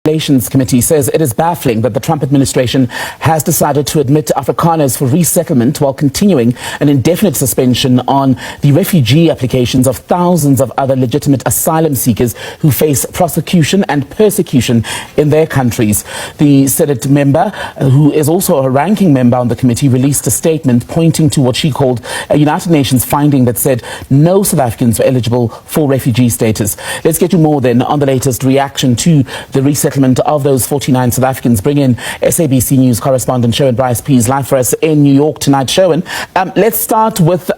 Relations Committee says it is baffling that the Trump administration has decided to admit Afrikaners for resettlement while continuing an indefinite suspension on the refugee applications of thousands of other legitimate asylum seekers who face prosecution and persecution in their countries. The Senate member, who is also a ranking member on the committee, released a statement pointing to what she called a United Nations finding that said no South Africans were eligible for refugee status. Let's get you more then on the latest reaction to the resettlement of those 49 South Africans. Bring in SABC News correspondent Sherwin Bryce Pease live for us in New York tonight. Sherwin, let's start with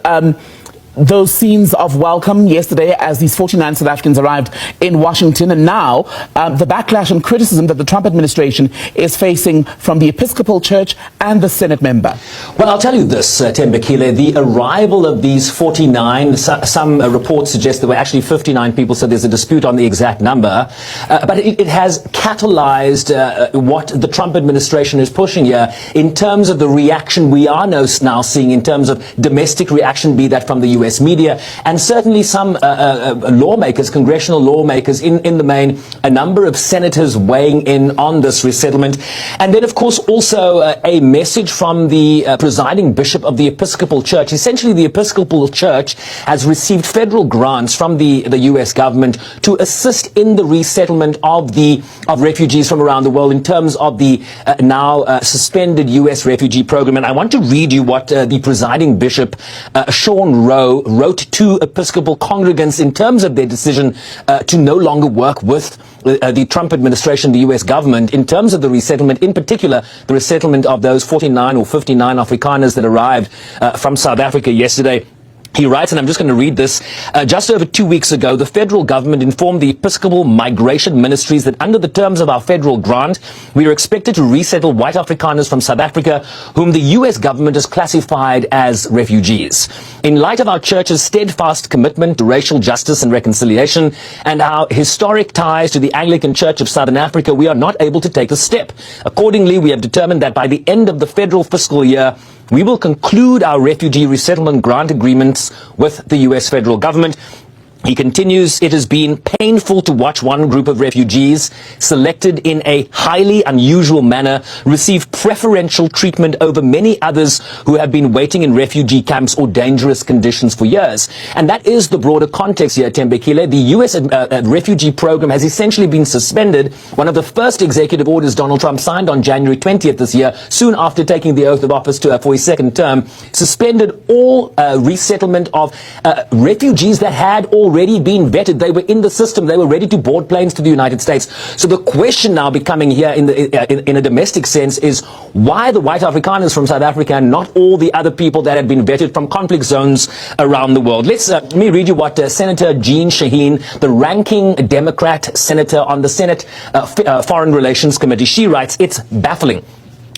those scenes of welcome yesterday as these 49 South Africans arrived in Washington, and now the backlash and criticism that the Trump administration is facing from the Episcopal Church and the Senate member. Well, I'll tell you this, Tembekile, the arrival of these 49, some reports suggest there were actually 59 people, so there's a dispute on the exact number, but it has catalyzed what the Trump administration is pushing here in terms of the reaction we are now seeing in terms of domestic reaction, be that from the U.S. media, and certainly some lawmakers, congressional lawmakers in the main, a number of senators weighing in on this resettlement. And then, of course, also a message from the presiding bishop of the Episcopal Church. Essentially, the Episcopal Church has received federal grants from the U.S. government to assist in the resettlement of refugees from around the world in terms of the now suspended U.S. refugee program. And I want to read you what the presiding bishop, Sean Rowe, wrote to Episcopal congregants in terms of their decision to no longer work with the Trump administration, the U.S. government, in terms of the resettlement, in particular the resettlement of those 49 or 59 Afrikaners that arrived from South Africa yesterday. He writes, and I'm just going to read this, just over 2 weeks ago, the federal government informed the Episcopal Migration Ministries that under the terms of our federal grant, we are expected to resettle white Afrikaners from South Africa, whom the U.S. government has classified as refugees. In light of our church's steadfast commitment to racial justice and reconciliation and our historic ties to the Anglican Church of Southern Africa, we are not able to take a step. Accordingly, we have determined that by the end of the federal fiscal year, we will conclude our refugee resettlement grant agreements with the U.S. federal government. He continues, it has been painful to watch one group of refugees selected in a highly unusual manner receive preferential treatment over many others who have been waiting in refugee camps or dangerous conditions for years. And that is the broader context here, Tembekile. The U.S. refugee program has essentially been suspended. One of the first executive orders Donald Trump signed on January 20th this year, soon after taking the oath of office for his second term, suspended all resettlement of refugees that had already been vetted. They were in the system. They were ready to board planes to the United States. So the question now becoming here in a domestic sense is why the white Afrikaners from South Africa and not all the other people that had been vetted from conflict zones around the world. Let me read you what Senator Jean Shaheen, the ranking Democrat senator on the Senate Foreign Relations Committee, she writes, it's baffling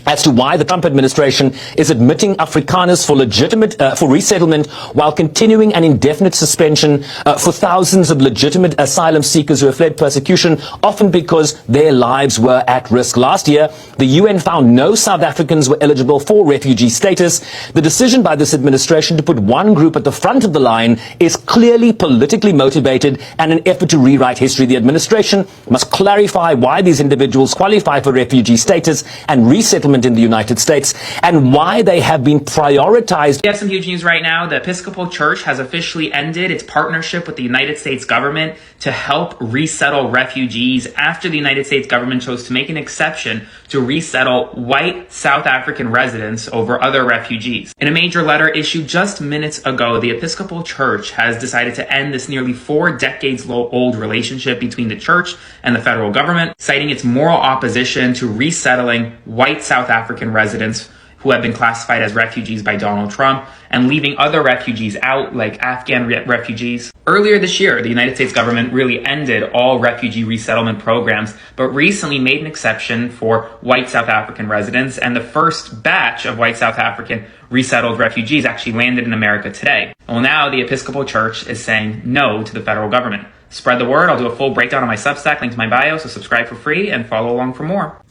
as to why the Trump administration is admitting Afrikaners for resettlement while continuing an indefinite suspension for thousands of legitimate asylum seekers who have fled persecution, often because their lives were at risk. Last year, the UN found no South Africans were eligible for refugee status. The decision by this administration to put one group at the front of the line is clearly politically motivated and an effort to rewrite history. The administration must clarify why these individuals qualify for refugee status and resettlement in the United States and why they have been prioritized. We have some huge news right now. The Episcopal Church has officially ended its partnership with the United States government to help resettle refugees after the United States government chose to make an exception to resettle white South African residents over other refugees. In a major letter issued just minutes ago, the Episcopal Church has decided to end this nearly 4 decades old relationship between the church and the federal government, citing its moral opposition to resettling white South African residents who have been classified as refugees by Donald Trump and leaving other refugees out, like Afghan refugees. Earlier this year, the United States government really ended all refugee resettlement programs, but recently made an exception for white South African residents, and the first batch of white South African resettled refugees actually landed in America today. Well, now the Episcopal Church is saying no to the federal government. Spread the word. I'll do a full breakdown on my Substack, link to my bio, so subscribe for free and follow along for more.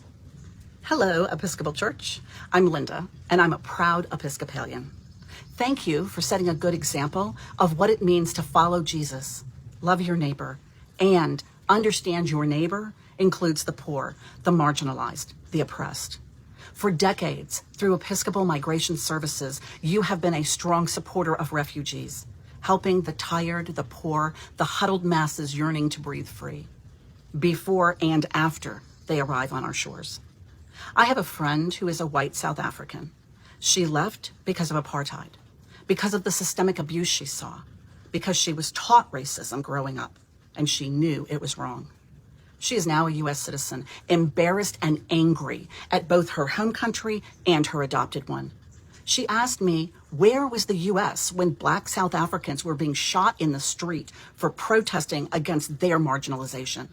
Hello, Episcopal Church. I'm Linda, and I'm a proud Episcopalian. Thank you for setting a good example of what it means to follow Jesus, love your neighbor, and understand your neighbor includes the poor, the marginalized, the oppressed. For decades, through Episcopal Migration Services, you have been a strong supporter of refugees, helping the tired, the poor, the huddled masses yearning to breathe free, before and after they arrive on our shores. I have a friend who is a white South African. She left because of apartheid, because of the systemic abuse she saw, because she was taught racism growing up, and she knew it was wrong. She is now a U.S. citizen, embarrassed and angry at both her home country and her adopted one. She asked me, where was the U.S. when Black South Africans were being shot in the street for protesting against their marginalization?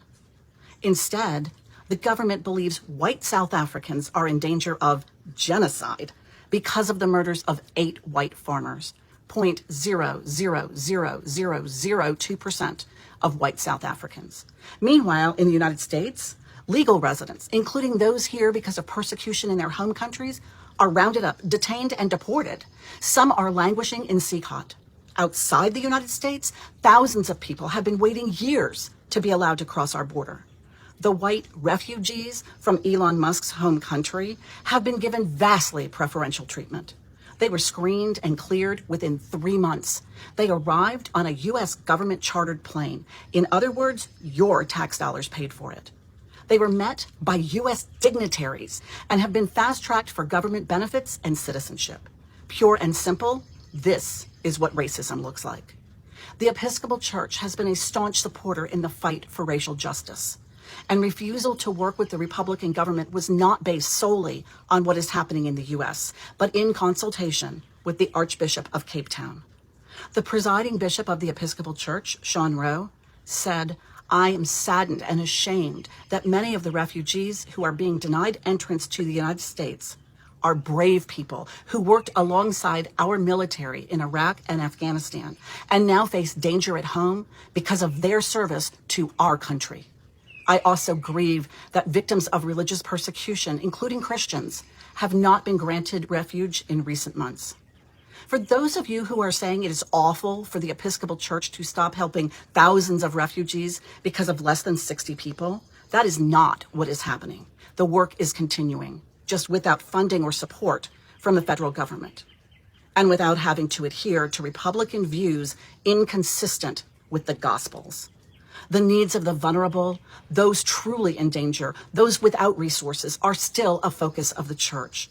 Instead, the government believes white South Africans are in danger of genocide because of the murders of 8 white farmers, 0.00002% of white South Africans. Meanwhile, in the United States, legal residents, including those here because of persecution in their home countries, are rounded up, detained, and deported. Some are languishing in CCOT. Outside the United States, thousands of people have been waiting years to be allowed to cross our border. The white refugees from Elon Musk's home country have been given vastly preferential treatment. They were screened and cleared within 3 months. They arrived on a U.S. government-chartered plane. In other words, your tax dollars paid for it. They were met by U.S. dignitaries and have been fast-tracked for government benefits and citizenship. Pure and simple, this is what racism looks like. The Episcopal Church has been a staunch supporter in the fight for racial justice. And refusal to work with the Republican government was not based solely on what is happening in the U.S., but in consultation with the Archbishop of Cape Town. The presiding bishop of the Episcopal Church, Sean Rowe, said, "I am saddened and ashamed that many of the refugees who are being denied entrance to the United States are brave people who worked alongside our military in Iraq and Afghanistan and now face danger at home because of their service to our country. I also grieve that victims of religious persecution, including Christians, have not been granted refuge in recent months. For those of you who are saying it is awful for the Episcopal Church to stop helping thousands of refugees because of less than 60 people, that is not what is happening. The work is continuing, just without funding or support from the federal government, and without having to adhere to Republican views inconsistent with the Gospels. The needs of the vulnerable, those truly in danger, those without resources are still a focus of the church.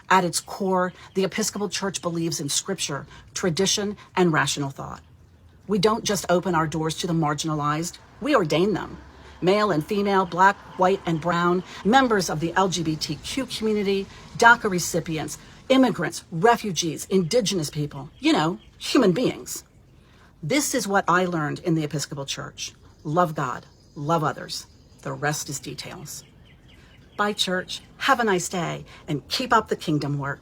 At its core, the Episcopal Church believes in scripture, tradition, and rational thought. We don't just open our doors to the marginalized, we ordain them. Male and female, black, white, and brown, members of the LGBTQ community, DACA recipients, immigrants, refugees, indigenous people, human beings. This is what I learned in the Episcopal Church. Love God, love others. The rest is details. Bye, church. Have a nice day and keep up the kingdom work.